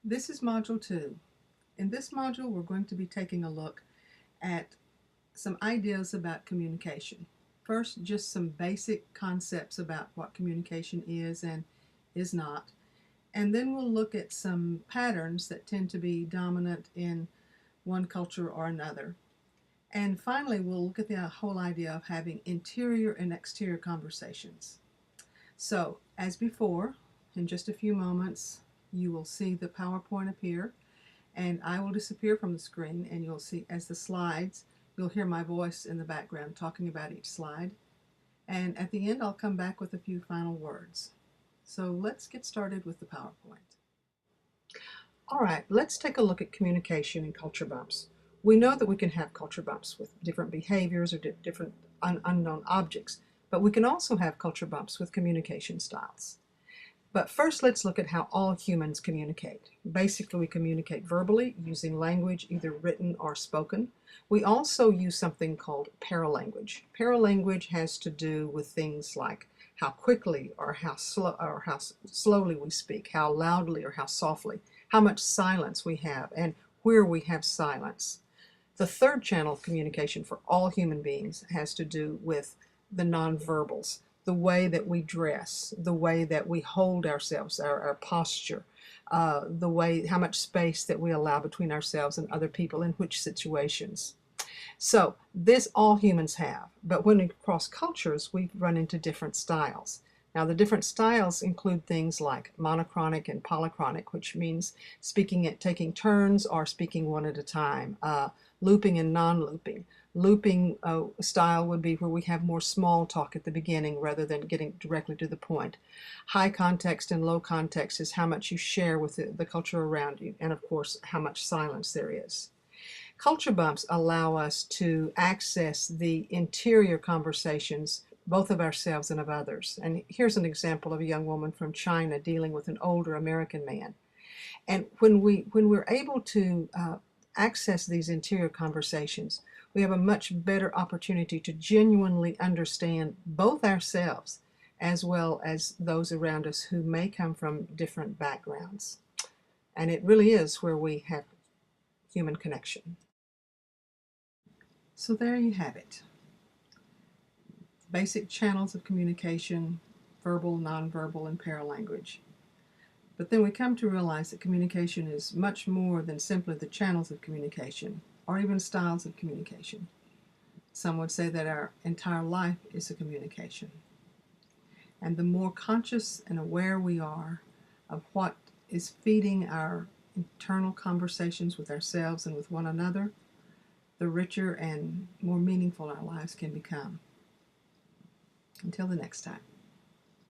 This is Module 2. In this module, we're going to be taking a look at some ideas about communication. First, just some basic concepts about what communication is and is not. And then we'll look at some patterns that tend to be dominant in one culture or another. And finally, we'll look at the whole idea of having interior and exterior conversations. So, as before, in just a few moments, you will see the PowerPoint appear, and I will disappear from the screen, and you'll see as the slides, you'll hear my voice in the background talking about each slide. And at the end, I'll come back with a few final words. So let's get started with the PowerPoint. All right, let's take a look at communication and culture bumps. We know that we can have culture bumps with different behaviors or different unknown objects, but we can also have culture bumps with communication styles. But first, let's look at how all humans communicate. Basically, we communicate verbally using language, either written or spoken. We also use something called paralanguage. Paralanguage has to do with things like how quickly or how slowly we speak, how loudly or how softly, how much silence we have, and where we have silence. The third channel of communication for all human beings has to do with the nonverbals. The way that we dress, the way that we hold ourselves, our posture, the way, how much space that we allow between ourselves and other people in which situations. So this all humans have, but when we cross cultures, we run into different styles. Now the different styles include things like monochronic and polychronic, which means speaking at taking turns or speaking one at a time, looping and non-looping. Looping style would be where we have more small talk at the beginning rather than getting directly to the point. High context and low context is how much you share with the culture around you, and of course how much silence there is. Culture bumps allow us to access the interior conversations both of ourselves and of others. And here's an example of a young woman from China dealing with an older American man. And when we're able to access these interior conversations, we have a much better opportunity to genuinely understand both ourselves as well as those around us who may come from different backgrounds. And it really is where we have human connection. So there you have it. Basic channels of communication, verbal, nonverbal, and paralanguage. But then we come to realize that communication is much more than simply the channels of communication or even styles of communication. Some would say that our entire life is a communication. And the more conscious and aware we are of what is feeding our internal conversations with ourselves and with one another, the richer and more meaningful our lives can become. Until the next time.